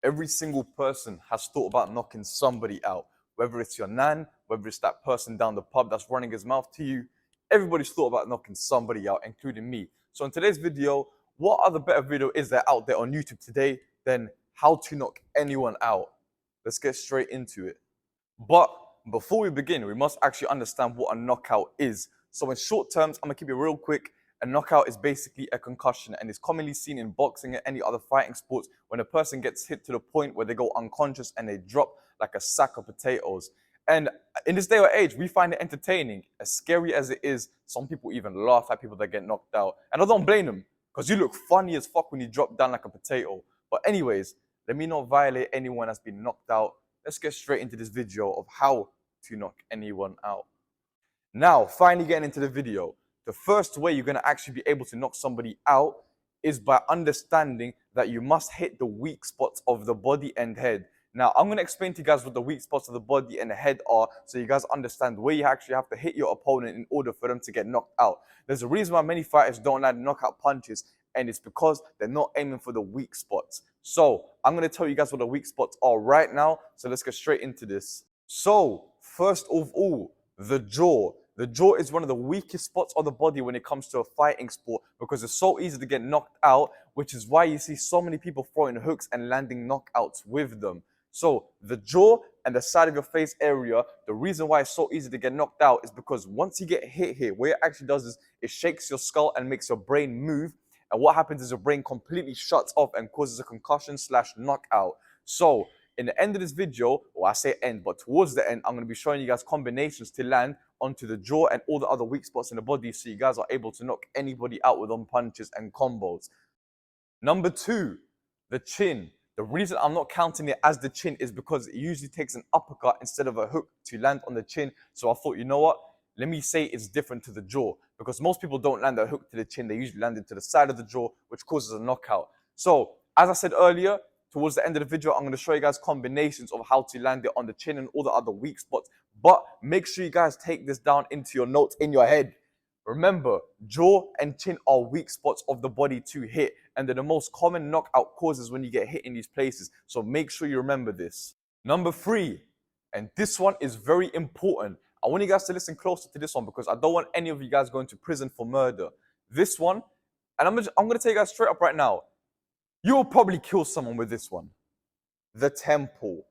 Every single person has thought about knocking somebody out, whether it's your nan, whether it's that person down the pub that's running his mouth to you. Everybody's thought about knocking somebody out, including me. So in today's video, what other better video is there out there on YouTube today than how to knock anyone out? Let's get straight into it. But before we begin, we must actually understand what a knockout is. So in short terms, I'm gonna keep it real quick. A knockout is basically a concussion and is commonly seen in boxing and any other fighting sports when a person gets hit to the point where they go unconscious and they drop like a sack of potatoes. And in this day or age, we find it entertaining. As scary as it is, some people even laugh at people that get knocked out. And I don't blame them, because you look funny as fuck when you drop down like a potato. But anyways, let me not violate anyone that's been knocked out. Let's get straight into this video of how to knock anyone out. Now, finally getting into the video. The first way you're going to actually be able to knock somebody out is by understanding that you must hit the weak spots of the body and head. Now, I'm going to explain to you guys what the weak spots of the body and the head are so you guys understand where you actually have to hit your opponent in order for them to get knocked out. There's a reason why many fighters don't land knockout punches, and it's because they're not aiming for the weak spots. So, I'm going to tell you guys what the weak spots are right now, so let's get straight into this. So, first of all, the jaw. The jaw is one of the weakest spots of the body when it comes to a fighting sport because it's so easy to get knocked out, which is why you see so many people throwing hooks and landing knockouts with them. So the jaw and the side of your face area, the reason why it's so easy to get knocked out is because once you get hit here, what it actually does is it shakes your skull and makes your brain move. And what happens is your brain completely shuts off and causes a concussion/knockout. So in the end of this video, or I say end, but towards the end, I'm going to be showing you guys combinations to land onto the jaw and all the other weak spots in the body so you guys are able to knock anybody out with on punches and combos. Number 2, the chin. The reason I'm not counting it as the chin is because it usually takes an uppercut instead of a hook to land on the chin. So I thought, you know what? Let me say it's different to the jaw because most people don't land a hook to the chin. They usually land it to the side of the jaw, which causes a knockout. So as I said earlier, towards the end of the video, I'm going to show you guys combinations of how to land it on the chin and all the other weak spots. But make sure you guys take this down into your notes in your head. Remember, jaw and chin are weak spots of the body to hit, and they're the most common knockout causes when you get hit in these places. So make sure you remember this. Number 3, and this one is very important. I want you guys to listen closer to this one because I don't want any of you guys going to prison for murder. This one, and I'm going to tell you guys straight up right now, you will probably kill someone with this one. The temple.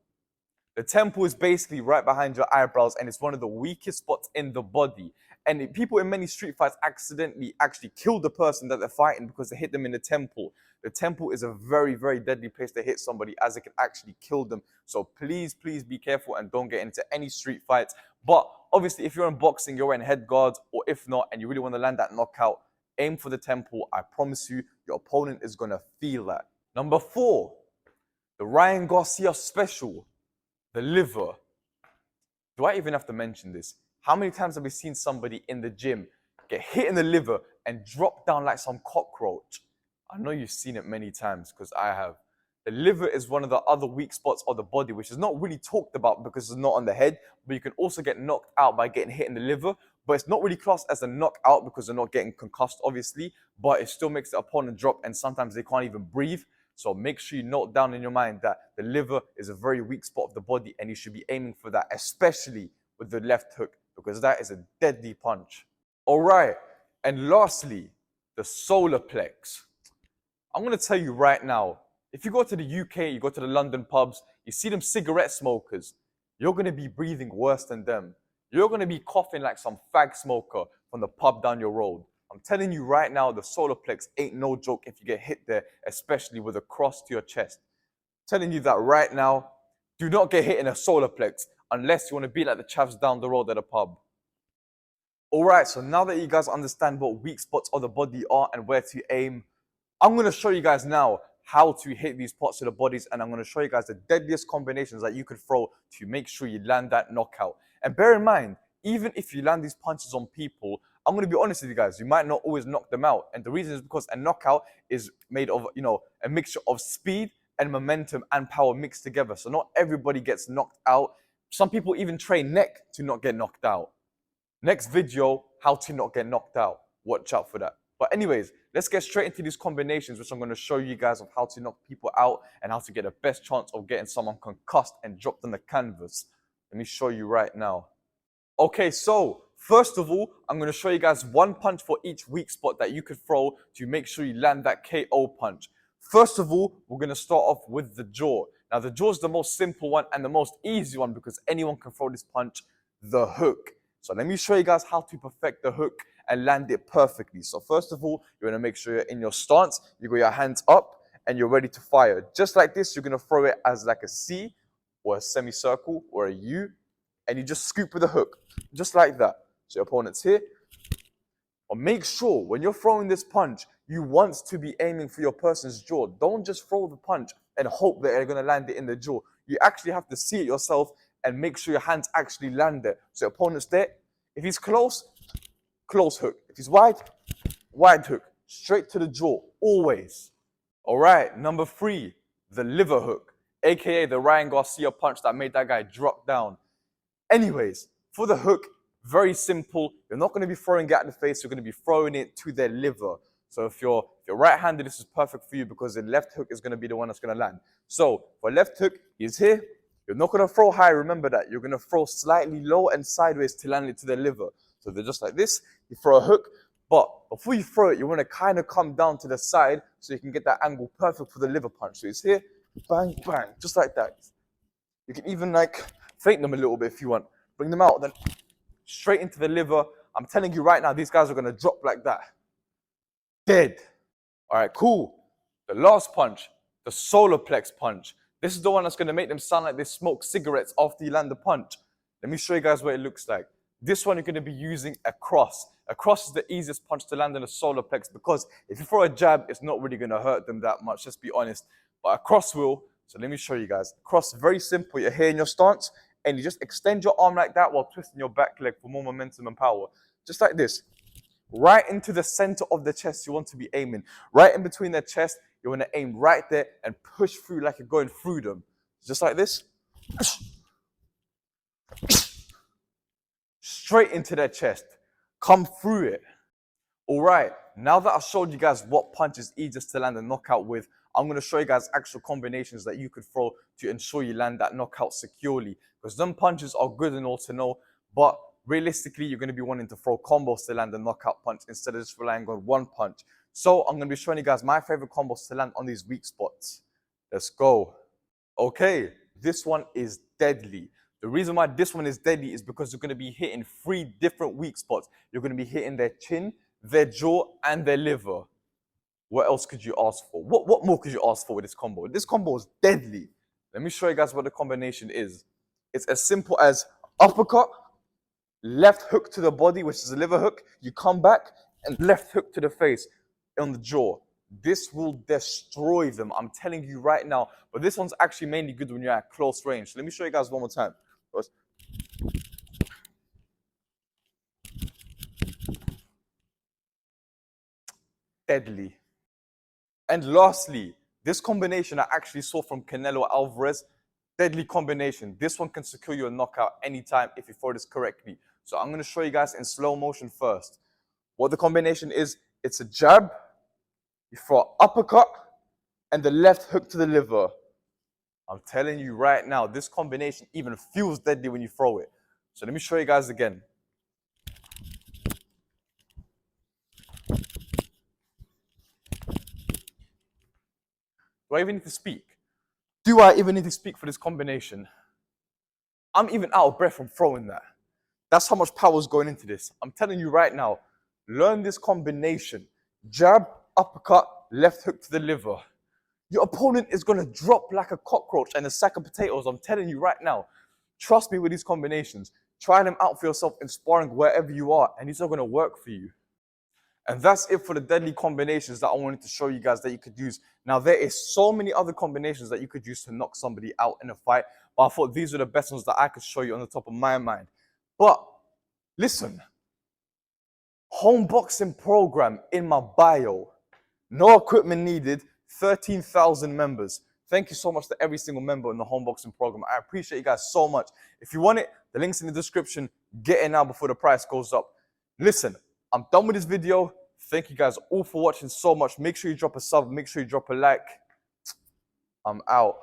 The temple is basically right behind your eyebrows and it's one of the weakest spots in the body. And people in many street fights accidentally actually kill the person that they're fighting because they hit them in the temple. The temple is a very, very deadly place to hit somebody as it can actually kill them. So please, please be careful and don't get into any street fights. But obviously, if you're in boxing, you're wearing head guards, or if not, and you really want to land that knockout, aim for the temple. I promise you, your opponent is going to feel that. Number 4, the Ryan Garcia special, the liver. Do I even have to mention this? How many times have we seen somebody in the gym get hit in the liver and drop down like some cockroach? I know you've seen it many times because I have. The liver is one of the other weak spots of the body, which is not really talked about because it's not on the head, but you can also get knocked out by getting hit in the liver. But it's not really classed as a knockout because they're not getting concussed, obviously, but it still makes the opponent drop and sometimes they can't even breathe. So make sure you note down in your mind that the liver is a very weak spot of the body and you should be aiming for that, especially with the left hook, because that is a deadly punch. All right, and lastly, the solar plex. I'm going to tell you right now, if you go to the UK, you go to the London pubs, you see them cigarette smokers, you're going to be breathing worse than them. You're going to be coughing like some fag smoker from the pub down your road. I'm telling you right now, the solar plex ain't no joke if you get hit there, especially with a cross to your chest. I'm telling you that right now, do not get hit in a solar plex unless you want to be like the chavs down the road at a pub. Alright, so now that you guys understand what weak spots of the body are and where to aim, I'm going to show you guys now how to hit these parts of the bodies, and I'm going to show you guys the deadliest combinations that you could throw to make sure you land that knockout. And bear in mind, even if you land these punches on people, I'm going to be honest with you guys, you might not always knock them out. And the reason is because a knockout is made of, a mixture of speed and momentum and power mixed together. So not everybody gets knocked out. Some people even train neck to not get knocked out. Next video, how to not get knocked out. Watch out for that. But anyways, let's get straight into these combinations, which I'm going to show you guys of how to knock people out and how to get the best chance of getting someone concussed and dropped on the canvas. Let me show you right now. Okay, so first of all, I'm going to show you guys one punch for each weak spot that you could throw to make sure you land that KO punch. First of all, we're going to start off with the jaw. Now, the jaw is the most simple one and the most easy one because anyone can throw this punch, the hook. So let me show you guys how to perfect the hook and land it perfectly. So first of all, you're going to make sure you're in your stance, you got your hands up, and you're ready to fire. Just like this, you're going to throw it as like a C or a semicircle or a U, and you just scoop with the hook, just like that. So your opponent's here. But make sure when you're throwing this punch, you want to be aiming for your person's jaw. Don't just throw the punch and hope that you're going to land it in the jaw. You actually have to see it yourself and make sure your hands actually land there. So your opponent's there. If he's close, close hook. If he's wide, wide hook. Straight to the jaw, always. All right, number 3, the liver hook, aka the Ryan Garcia punch that made that guy drop down. Anyways, for the hook, very simple. You're not going to be throwing it at the face. You're going to be throwing it to their liver. So if you're right-handed, this is perfect for you because the left hook is going to be the one that's going to land. So for left hook, he's here. You're not going to throw high. Remember that. You're going to throw slightly low and sideways to land it to their liver. So they're just like this. You throw a hook. But before you throw it, you want to kind of come down to the side so you can get that angle perfect for the liver punch. So he's here. Bang, bang. Just like that. You can even like fake them a little bit if you want. Bring them out, then straight into the liver. I'm telling you right now, these guys are going to drop like that. Dead. All right, cool. The last punch, the solar plex punch. This is the one that's going to make them sound like they smoke cigarettes after you land the punch. Let me show you guys what it looks like. This one you're going to be using a cross. A cross is the easiest punch to land in a solar plex because if you throw a jab, it's not really going to hurt them that much, let's be honest. But a cross will. So let me show you guys. Cross, very simple. You're here in your stance and you just extend your arm like that while twisting your back leg for more momentum and power. Just like this. Right into the center of the chest you want to be aiming. Right in between their chest, you want to aim right there and push through like you're going through them. Just like this. Straight into their chest. Come through it. All right, now that I've showed you guys what punch is easiest to land a knockout with, I'm going to show you guys actual combinations that you could throw to ensure you land that knockout securely. Because them punches are good and all to know, but realistically, you're going to be wanting to throw combos to land a knockout punch instead of just relying on one punch. So I'm going to be showing you guys my favorite combos to land on these weak spots. Let's go. Okay, this one is deadly. The reason why this one is deadly is because you're going to be hitting 3 different weak spots. You're going to be hitting their chin, their jaw, and their liver. What else could you ask for? What more could you ask for with this combo? This combo is deadly. Let me show you guys what the combination is. It's as simple as uppercut, left hook to the body, which is a liver hook. You come back, and left hook to the face on the jaw. This will destroy them. I'm telling you right now. But this one's actually mainly good when you're at close range. So let me show you guys one more time. First. Deadly. And lastly, this combination I actually saw from Canelo Alvarez. Deadly combination. This one can secure you a knockout anytime if you throw this correctly. So I'm going to show you guys in slow motion first. What the combination is, it's a jab, you throw an uppercut, and the left hook to the liver. I'm telling you right now, this combination even feels deadly when you throw it. So let me show you guys again. Do I even need to speak? Do I even need to speak for this combination? I'm even out of breath from throwing that. That's how much power is going into this. I'm telling you right now, learn this combination. Jab, uppercut, left hook to the liver. Your opponent is going to drop like a cockroach and a sack of potatoes. I'm telling you right now. Trust me with these combinations. Try them out for yourself in sparring wherever you are, and these are going to work for you. And that's it for the deadly combinations that I wanted to show you guys that you could use. Now, there is so many other combinations that you could use to knock somebody out in a fight, but I thought these were the best ones that I could show you on the top of my mind. But listen, home boxing program in my bio. No equipment needed, 13,000 members. Thank you so much to every single member in the home boxing program. I appreciate you guys so much. If you want it, the link's in the description. Get it now before the price goes up. Listen, I'm done with this video. Thank you guys all for watching so much. Make sure you drop a sub. Make sure you drop a like. I'm out.